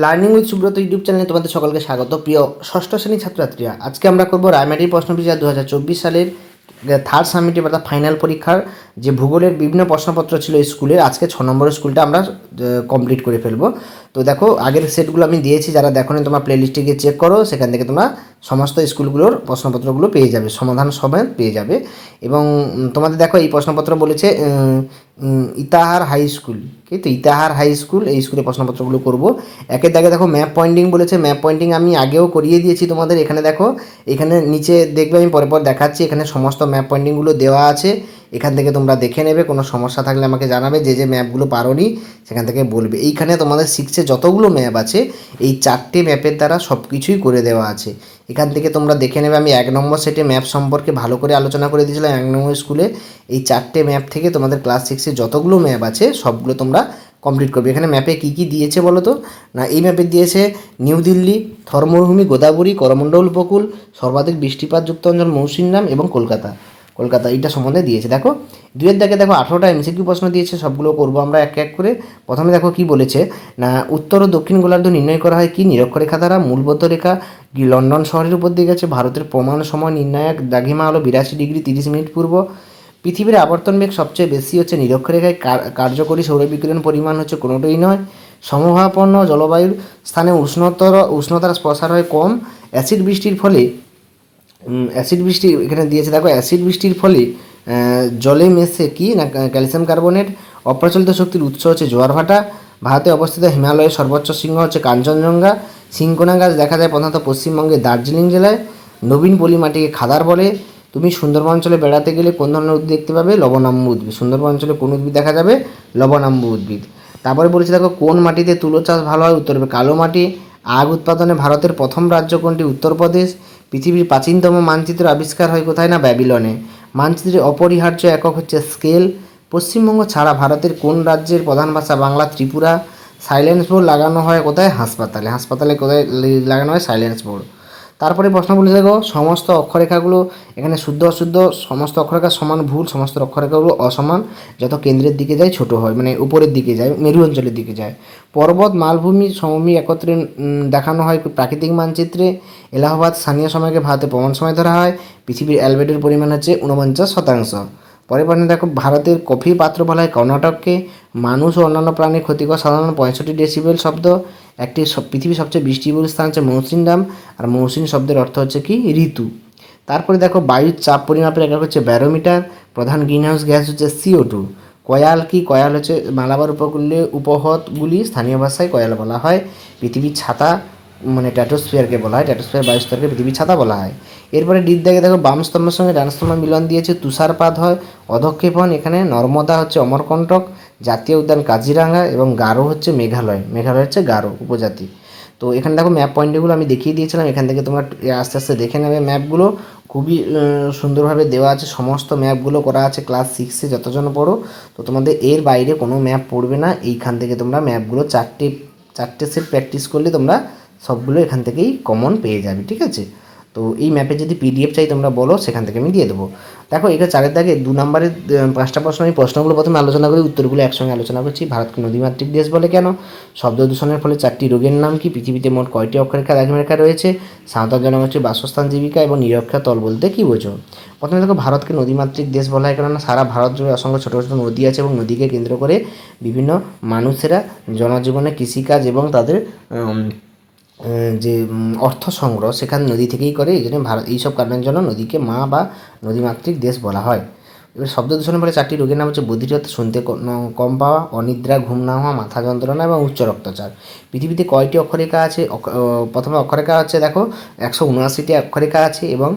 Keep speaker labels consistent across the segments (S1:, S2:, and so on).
S1: Learning with Subrata YouTube চ্যানেলে তোমাদের সকলকে স্বাগত। প্রিয় ষষ্ঠ শ্রেণীর ছাত্রছাত্রীরা, আজকে আমরা করবো রায়মাটির প্রশ্নবিচির 2024 সালের থার্ড সামিটিভ অর্থাৎ ফাইনাল পরীক্ষার যে ভূগোলের বিভিন্ন প্রশ্নপত্র ছিল স্কুলের, আজকে 6 নম্বরের স্কুলটা আমরা কমপ্লিট করে ফেলবো। তো দেখো, আগের সেটগুলো আমি দিয়েছি, যারা দেখো নি তোমরা প্লেলিস্টে গিয়ে চেক করো, সেখান থেকে তোমরা সমস্ত স্কুলগুলোর প্রশ্নপত্রগুলো পেয়ে যাবে, সমাধান সমেত পেয়ে যাবে। এবং তোমাদের দেখো এই প্রশ্নপত্র বলেছে ইতাহার হাই স্কুল, ঠিক তো ইতাহার হাই স্কুল, এই স্কুলের প্রশ্নপত্রগুলো করবো। একের দাগে দেখো ম্যাপ পয়েন্টিং বলেছে, ম্যাপ পয়েন্টিং আমি আগেও করিয়ে দিয়েছি তোমাদের। এখানে দেখো, এখানে নিচে দেখবে, আমি পরে দেখাচ্ছি, এখানে সমস্ত ম্যাপ পয়েন্টিংগুলো দেওয়া আছে, এখান থেকে তোমরা দেখে নেবে। কোনো সমস্যা থাকলে আমাকে জানাবে, যে ম্যাপগুলো পারোনি সেখান থেকে বলবে। এইখানে তোমাদের শিখছে যতগুলো ম্যাপ আছে, এই 4টে ম্যাপের দ্বারা সব কিছুই করে দেওয়া আছে। এখান থেকে তোমরা দেখে নেবে। আমি 1 নম্বর সেটে ম্যাপ সম্পর্কে ভালো করে আলোচনা করে দিয়েছিলাম 1 নম্বর স্কুলে। এই 4টে ম্যাপ থেকে তোমাদের ক্লাস 6-এ যতগুলো ম্যাপ আছে সবগুলো তোমরা কমপ্লিট করবে। এখানে ম্যাপে কী কী দিয়েছে বলো তো? না, এই ম্যাপে দিয়েছে নিউ দিল্লি, থর মরুভূমি, গোদাবরী, করমণ্ডল উপকূল, সর্বাধিক বৃষ্টিপাতযুক্ত অঞ্চল মৌসিনরাম এবং কলকাতা। এইটা সম্বন্ধে দিয়েছে। দেখো, 2-এর দাগে দেখো 18টা এমসিকিউ প্রশ্ন দিয়েছে, সবগুলো করবো আমরা এক এক করে। প্রথমে দেখো কি বলেছে, না উত্তর ও দক্ষিণ গোলার্ধ নির্ণয় করা হয় কি? নিরক্ষরেখা দ্বারা। মূলবদ্ধ রেখা লন্ডন শহরের উপর দিয়ে গেছে। ভারতের প্রমাণ সময় নির্ণায়ক দ্রাঘিমা হলো 82 ডিগ্রি 30 মিনিট পূর্ব। পৃথিবীর আবর্তন বেগ সবচেয়ে বেশি হচ্ছে নিরক্ষরেখায়। কার্যকরী সৌরবিকিরণ পরিমাণ হচ্ছে কোনোটাই নয়। সমভাবাপন্ন জলবায়ুর স্থানে উষ্ণতার প্রসার হয় কম। অ্যাসিড বৃষ্টির ফলে এখানে দিয়েছে, দেখো অ্যাসিড বৃষ্টির ফলে জলে মেশে কি না ক্যালসিয়াম কার্বনেট। অপ্রচলিত শক্তির উৎস হচ্ছে জোয়ার ভাটা। ভারতে অবস্থিত হিমালয়ের সর্বোচ্চ শৃঙ্গ হচ্ছে কাঞ্চনজঙ্ঘা। সিংকোনা গাছ দেখা যায় প্রধানত পশ্চিমবঙ্গের দার্জিলিং জেলায়। নবীন পলি মাটিকে খাদার বলে। তুমি সুন্দরবন অঞ্চলে বেড়াতে গেলে কোন ধরনের উদ্ভিদ দেখতে পাবে? লবণাম্য উদ্ভিদ। সুন্দরবন অঞ্চলে কোন উদ্ভিদ দেখা যাবে? লবণাম্য উদ্ভিদ। তারপরে বলেছে, দেখো কোন মাটিতে তুলো চাষ ভালো হয়? উত্তর হবে কালো মাটি। আখ উৎপাদনে ভারতের প্রথম রাজ্য কোনটি? উত্তরপ্রদেশ। পৃথিবীর প্রাচীনতম মানচিত্র আবিষ্কার হয় কোথায়? না ব্যাবিলনে। মানচিত্রের অপরিহার্য একক হচ্ছে স্কেল। পশ্চিমবঙ্গ ছাড়া ভারতের কোন রাজ্যের প্রধান ভাষা? বাংলা। ত্রিপুরা। সাইলেন্স বোর্ড লাগানো হয় কোথায়? হাসপাতালে কোথায় লাগানো হয়? Silence board. তারপরে প্রশ্ন বলে, দেখো সমস্ত অক্ষরেখাগুলো, এখানে শুদ্ধ অশুদ্ধ, সমস্ত অক্ষরেখা সমান ভুল, সমস্ত অক্ষরেখাগুলো অসমান। যত কেন্দ্রের দিকে যায় ছোট হয়, মানে উপরের দিকে যায়, মেরু অঞ্চলের দিকে যায়। পর্বত, মালভূমি, সমভূমি একত্রে দেখানো হয় প্রাকৃতিক মানচিত্রে। এলাহাবাদ স্থানীয় সময়কে ভারতের প্রমাণ সময় ধরা হয়। পৃথিবীর অ্যালবেডের পরিমাণ হচ্ছে 49%। পরের প্রশ্নে দেখো, ভারতের কফি পাত্র বলা হয় কর্ণাটককে। মানুষ ও অন্যান্য প্রাণীর ক্ষতিকর সাধারণ 65 ডেসিবেল শব্দ। পৃথিবীর সবচেয়ে বৃষ্টিবহুল স্থান হচ্ছে মৌসিনরাম। আর মৌসিন শব্দের অর্থ হচ্ছে কি? ঋতু। তারপরে দেখো, বায়ুর চাপ পরিমাপের একক হচ্ছে ব্যারোমিটার। প্রধান গ্রিনহাউস গ্যাস হচ্ছে CO2। কয়াল কি? কয়াল হচ্ছে মালাবার উপকূলে উপহ্রদগুলি, স্থানীয় ভাষায় কয়াল বলা হয়। পৃথিবীর ছাতা মানে ট্র্যাটোস্ফিয়ারকে বলা হয়, ট্র্যাটোস্ফিয়ার বায়ুস্তরকে পৃথিবীর ছাতা বলা হয়। এরপরে ডির দাগে দেখো, বাম স্তম্ভের সঙ্গে ডান স্তম্ভ মিলন দিয়েছে, তুষারপাত হয়। অধক্ষেপণ এখানে নর্মদা হচ্ছে অমরকণ্টক। জাতীয় উদ্যান কাজিরাঙ্গা এবং গারো হচ্ছে মেঘালয় হচ্ছে গারো উপজাতি। তো এখানে দেখো ম্যাপ পয়েন্টগুলো আমি দেখিয়ে দিয়েছিলাম, এখান থেকে তোমরা আস্তে আস্তে দেখে নেবে। ম্যাপগুলো খুবই সুন্দরভাবে দেওয়া আছে, সমস্ত ম্যাপগুলো করা আছে ক্লাস 6-এ যতজন পড়ো। তো তোমাদের এর বাইরে কোনো ম্যাপ পড়বে না। এইখান থেকে তোমরা ম্যাপগুলো চারটে সেট প্র্যাকটিস করলে তোমরা সবগুলো এখান থেকেই কমন পেয়ে যাবে, ঠিক আছে? তো এই ম্যাপের যদি PDF চাই তোমরা বলো, সেখান থেকে আমি দিয়ে দেবো। দেখো, এটা 4-এর দাগে 2 নম্বরের 5টা প্রশ্ন, আমি প্রশ্নগুলো প্রথমে আলোচনা করি, উত্তরগুলো একসঙ্গে আলোচনা করছি। ভারতকে নদীমাতৃক দেশ বলে কেন? শব্দ দূষণের ফলে 4টি রোগের নাম কি? পৃথিবীতে মোট কয়টি অক্ষরেখা দ্রাঘিমারেখা রয়েছে? সাঁওতাল জনগোষ্ঠীর বাসস্থান, জীবিকা এবং নিরক্ষা তল বলতে কী বোঝো? প্রথমে দেখো, ভারতকে নদীমাতৃক দেশ বলা হয় কেননা সারা ভারত জুড়ে অসংখ্য ছোটো ছোটো নদী আছে এবং নদীকে কেন্দ্র করে বিভিন্ন মানুষেরা জনজীবনে কৃষিকাজ এবং তাদের যে অর্থ সংগ্রহ সেখানে নদী থেকেই করে। এই জন্য এইসব কারণের জন্য নদীকে মা বা নদীমাতৃক দেশ বলা হয়। এবার শব্দ দূষণের ফলে 4টি রোগের নাম হচ্ছে বধিরতা, শুনতে কম পাওয়া, অনিদ্রা, ঘুম না হওয়া, মাথা যন্ত্রণা এবং উচ্চ রক্তচাপ। পৃথিবীতে কয়টি অক্ষরেখা আছে? প্রথমে অক্ষরেখা হচ্ছে, দেখো 179টি অক্ষরেখা আছে এবং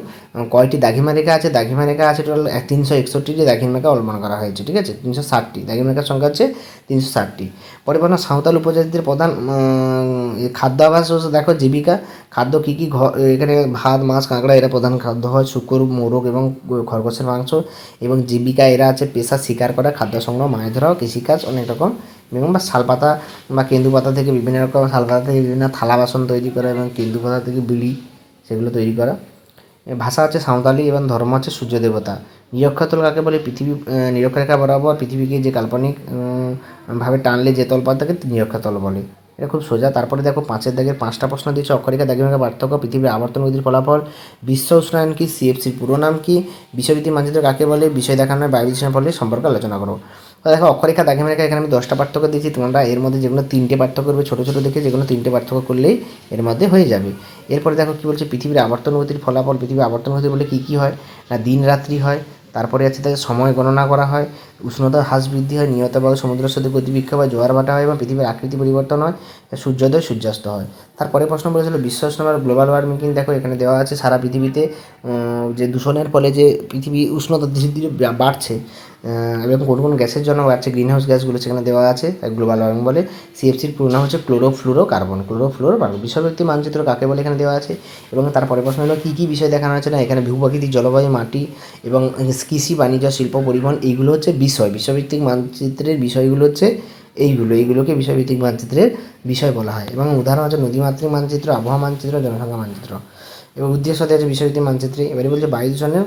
S1: কয়টি দ্রাঘিমা রেখা আছে? দ্রাঘিমা রেখা আছে টোটাল 361টি দ্রাঘিমা রেখা অবলম্বন করা হয়েছে, ঠিক আছে? 360টি দ্রাঘিমা রেখার সংখ্যা হচ্ছে 360টি। পরে সাঁওতাল উপজাতিদের প্রধান খাদ্যাভ্যাস হচ্ছে, দেখো জীবিকা। খাদ্য কী কী? এখানে ভাত, মাছ, কাঁকড়া এরা প্রধান খাদ্য হয়। শূকর, মোরগ এবং খরগোশের মাংস। এবং জীবিকা এরা আছে পেশা শিকার করা, খাদ্য সংগ্রহ, মাছ ধরা, কৃষিকাজ, অনেক রকম। এবং বা শালপাতা বা কেন্দু পাতা থেকে বিভিন্ন রকম, শালপাতা থেকে বিভিন্ন থালা বাসন তৈরি করা এবং কেন্দু পাতা থেকে বিড়ি সেগুলো তৈরি করা। ভাষা হচ্ছে সাঁওতালি এবং ধর্ম হচ্ছে সূর্য দেবতা। নিরক্ষতল কাকে বলে? পৃথিবী নিরক্ষরেখা বরাবর পৃথিবীকে যে কাল্পনিক ভাবে টানলে যে তলপাত থাকে নিরক্ষতল বলে। এটা খুব সোজা। তারপরে দেখো 5-এর দাগের 5টা প্রশ্ন দিয়েছে, অক্ষরেখা দ্রাঘিমারেখার পার্থক্য, পৃথিবীর আবর্তন গতির ফলাফল, বিশ্ব উষ্ণায়ন কী, সিএফসির পুরো নাম কী, বিশ্বভিত্তিক মানচিত্র কাকে বলে, বিষয় দেখানোর বায়ু দূষণের ফলে সম্পর্কে আলোচনা করো। তো দেখো অক্ষরেখা দ্রাঘিমারেখা এখানে আমি 10টা পার্থক্য দিয়েছি, তোমরা এর মধ্যে যেগুলো 3টে পার্থক্য করবে ছোটো ছোটো দেখে, যেগুলো 3টে পার্থক্য করলেই এর মধ্যে হয়ে যাবে। এরপরে দেখো কী বলছে, পৃথিবীর আবর্তন গতির ফলাফল, পৃথিবীর আবর্তন গতি বলে কী কী হয় না, দিন রাত্রি হয়, তারপরে আছে তাদের সময় গণনা করা হয়, উষ্ণতা হ্রাস বৃদ্ধি হয়, নিয়ত বায়ু সমুদ্রের সাথে গতিবিক্ষেপ হয়, জোয়ার ভাটা হয় এবং পৃথিবীর আকৃতি পরিবর্তন হয়, সূর্যোদয় সূর্যাস্ত হয়। তারপরে প্রশ্ন বলেছিল বিশ্ব উষ্ণতা গ্লোবাল ওয়ার্মিং, দেখো এখানে দেওয়া আছে সারা পৃথিবীতে যে দূষণের ফলে যে পৃথিবী উষ্ণতা ধীরে ধীরে বাড়ছে এবং কোন কোন গ্যাসের জন্য বাড়ছে, গ্রিন হাউস গ্যাসগুলো সেখানে দেওয়া আছে, তাই গ্লোবাল ওয়ার্মিং বলে। সিএফসির পুরো নাম হচ্ছে ক্লোরোফ্লুরোকার্বন। বিশ্বব্যাপী মানচিত্র কাকে বলে এখানে দেওয়া আছে। এবং তারপরে প্রশ্ন হলো কী কী বিষয় দেখানো হচ্ছে না, এখানে ভূপ্রাকৃতিক, জলবায়ু, মাটি এবং কৃষি, বাণিজ্য, শিল্প, পরিবহন, এইগুলো হচ্ছে বিষয়। বিশ্বভিত্তিক মানচিত্রের বিষয়গুলো হচ্ছে এইগুলোকে বিশ্বভিত্তিক মানচিত্রের বিষয় বলা হয়। এবং উদাহরণ হচ্ছে নদীমাতৃক মানচিত্র, আবহাওয়া মানচিত্র, জনসংখ্যা মানচিত্র। এবং উদ্দেশ্য দেওয়া আছে বিশ্বভিত্তিক মানচিত্রে। এবারে বলছে বায়ু দূষণের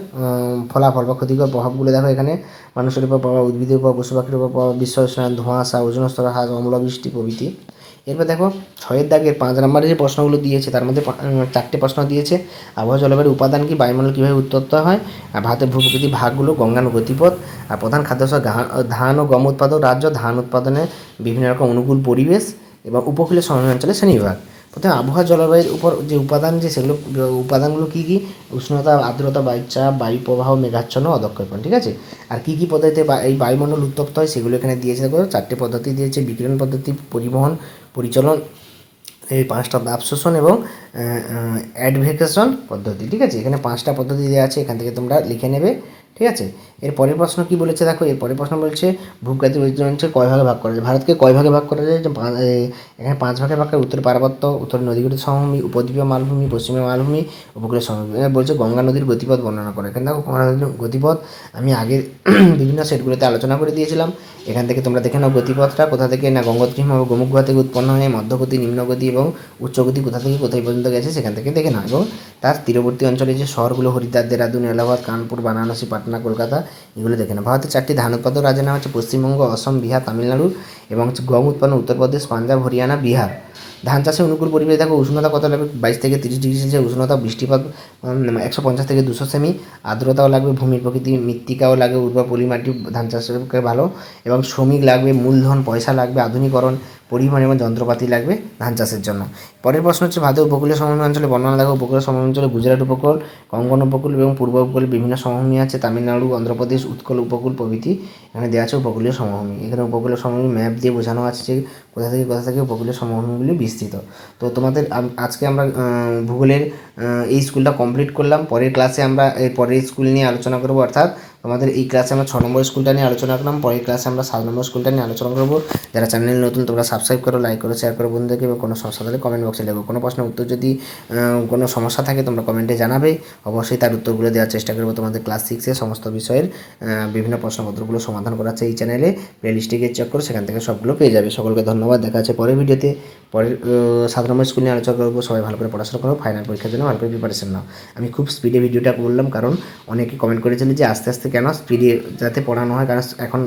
S1: ফলাফল বা ক্ষতিকর প্রভাবগুলো দেখো এখানে, মানুষের উপর প্রভাব, উদ্ভিদের উপর, পশু পাখির উপর প্রভাব, বিশ্ব উষ্ণায়ন, ধোঁয়াশা, ওজোন স্তর হ্রাস, অম্লবৃষ্টি প্রভৃতি। এরপর দেখো 6-এর দাগের 5 নম্বরের যে প্রশ্নগুলো দিয়েছে তার মধ্যে 4টে প্রশ্ন দিয়েছে। আবহাওয়া জলবায়ুর উপাদান কি, বায়ুমণ্ডল কীভাবে উত্তপ্ত হয়, আর ভারতের ভূপ্রকৃতির ভাগগুলো, গঙ্গার গতিপথ, আর প্রধান খাদ্যশস্য ধান ও গম উৎপাদক রাজ্য, ধান উৎপাদনে বিভিন্ন রকম অনুকূল পরিবেশ এবং উপকূলীয় সমভূমি অঞ্চলের শ্রেণীবিভাগ। প্রথমে আবহাওয়া জলবায়ুর উপর যে উপাদান, যে সেগুলো উপাদানগুলো কী কী, উষ্ণতা, আর্দ্রতা, বায়ুচাপ, বায়ু প্রবাহ, মেঘাচ্ছন্ন, অদক্ষেপণ, ঠিক আছে। আর কী কী পদ্ধতিতে এই বায়ুমণ্ডল উত্তপ্ত হয় সেগুলো এখানে দিয়েছে। দেখো 4টে পদ্ধতি দিয়েছে, বিকিরণ পদ্ধতি, পরিবহন, পরিচলন, এই 5টা তাপ শোষণ এবং অ্যাডভেকেশন পদ্ধতি, ঠিক আছে। এখানে 5টা পদ্ধতি দেওয়া আছে, এখান থেকে তোমরা লিখে নেবে, ঠিক আছে। এর পরের প্রশ্ন কী বলেছে দেখো, এর পরের প্রশ্ন বলছে ভূপ্রাকৃতিক বৈচিত্র্য কয় ভাগে ভাগ করা যায়, ভারতকে কয় ভাগে ভাগ করা যায়, যে এখানে 5 ভাগে ভাগ করে, উত্তর পার্বত্য, উত্তর নদীগঠিত সমভূমি, উপদ্বীপীয় মালভূমি, পশ্চিমে মালভূমি, উপকূলীয় সমভূমি। বলছে গঙ্গা নদীর গতিপথ বর্ণনা করে। এখানে দেখো গঙ্গা নদীর গতিপথ আমি আগে বিভিন্ন সেটগুলোতে আলোচনা করে দিয়েছিলাম, এখান থেকে তোমরা দেখে নাও গতিপথটা কোথা থেকে, না গঙ্গোত্রী হিমবাহ গোমুখগুহা থেকে উৎপন্ন হয়ে মধ্যগতি, নিম্নগতি এবং উচ্চগতি কোথা থেকে কোথায় পর্যন্ত গেছে সেখান থেকে দেখে নাও। এবং তার তীরবর্তী অঞ্চলে যে শহরগুলো হরিদ্বার, দেরাদুন, এলাহাবাদ, কানপুর, বারাণসী, পাটনা, কলকাতা, এগুলো দেখে নাও। ভারতের 4টি ধান উৎপাদক রাজ্যের নাম হচ্ছে পশ্চিমবঙ্গ, অসম, বিহার, তামিলনাড়ু এবং হচ্ছে গম উৎপন্ন উত্তরপ্রদেশ, পাঞ্জাব, হরিয়ানা, বিহার। ধান চাষে অনুকূল পরিবেশ দেখো, উষ্ণতা কত লাগবে, 22 থেকে 30 ডিগ্রি সেলসিয়াস উষ্ণতা, বৃষ্টিপাত 150 থেকে 200 সেমি, আর্দ্রতাও লাগবে, ভূমির প্রকৃতি মৃত্তিকাও লাগবে, উর্বর পলি মাটি ধান চাষের পক্ষে ভালো, এবং শ্রমিক লাগবে, মূলধন পয়সা লাগবে, আধুনিকরণ, পরিবহন এবং যন্ত্রপাতি লাগবে ধান চাষের জন্য। পরের প্রশ্ন হচ্ছে ভারতের উপকূলীয় সমভূমি অঞ্চলে বর্ণনা দেখো, উপকূলীয় সমভূমি অঞ্চলে গুজরাট উপকূল, কঙ্কন উপকূল এবং পূর্ব উপকূলে বিভিন্ন সমভূমি আছে, তামিলনাড়ু, অন্ধ্রপ্রদেশ, উৎকল উপকূল প্রভৃতি। এখানে দেওয়া আছে উপকূলীয় সমভূমি। এখানে উপকূলীয় সমভূমি ম্যাপ দিয়ে বোঝানো আছে যে কোথা থেকে উপকূলীয় সমভূমিগুলি বিস্তৃত। তো তোমাদের আজকে আমরা ভূগোলের এই স্কুলটা কমপ্লিট করলাম। পরের ক্লাসে আমরা এর পরের স্কুল নিয়ে আলোচনা করবো, অর্থাৎ তোমাদের এই ক্লাসে আমরা 6 নম্বর স্কুলটা নিয়ে আলোচনা করলাম, পরের ক্লাসে আমরা 7 নম্বর স্কুলটা নিয়ে আলোচনা করবো। যারা চ্যানেল নতুন তোমরা সাবস্ক্রাইব করো, লাইক করো, শেয়ার করো বন্ধুদেরকে, এবং কোনো সমস্যা থাকলে কমেন্ট বক্সে লেখো। কোনো প্রশ্নের উত্তর যদি কোনো সমস্যা থাকে তোমরা কমেন্টে জানাবে, অবশ্যই তার উত্তরগুলো দেওয়ার চেষ্টা করবো। তোমাদের ক্লাস 6-এর সমস্ত বিষয়ের বিভিন্ন প্রশ্নপত্রগুলো সমাধান করা আছে এই চ্যানেলে, প্লেলিস্টে গিয়ে চেক করো, সেখান থেকে সবগুলো পেয়ে যাবে। সকলকে ধন্যবাদ, দেখা আছে পরের ভিডিওতে। পরের 7 নম্বর স্কুল নিয়ে আলোচনা করবো। সবাই ভালো করে পড়াশোনা করো, ফাইনাল পরীক্ষার জন্য ভালো করে প্রিপারেশন নাও। আমি খুব স্পিডে ভিডিওটা করলাম, কারণ অনেকে কমেন্ট করেছিলেন যে আস্তে আস্তে কেন স্পিডে যাতে পড়ানো হয়, কারণ এখন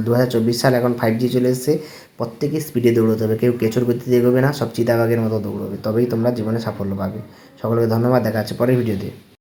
S1: 2024 সাল, এখন 5G চলে এসেছে, প্রত্যেকে স্পিডে দৌড়তে হবে, কেউ কেঁচোর গতিতে এগোবে না, সব চিতাবাঘের মতো দৌড়বে, তবেই তোমরা জীবনে সাফল্য পাবে। সকলকে ধন্যবাদ, দেখা হচ্ছে পরের ভিডিওতে।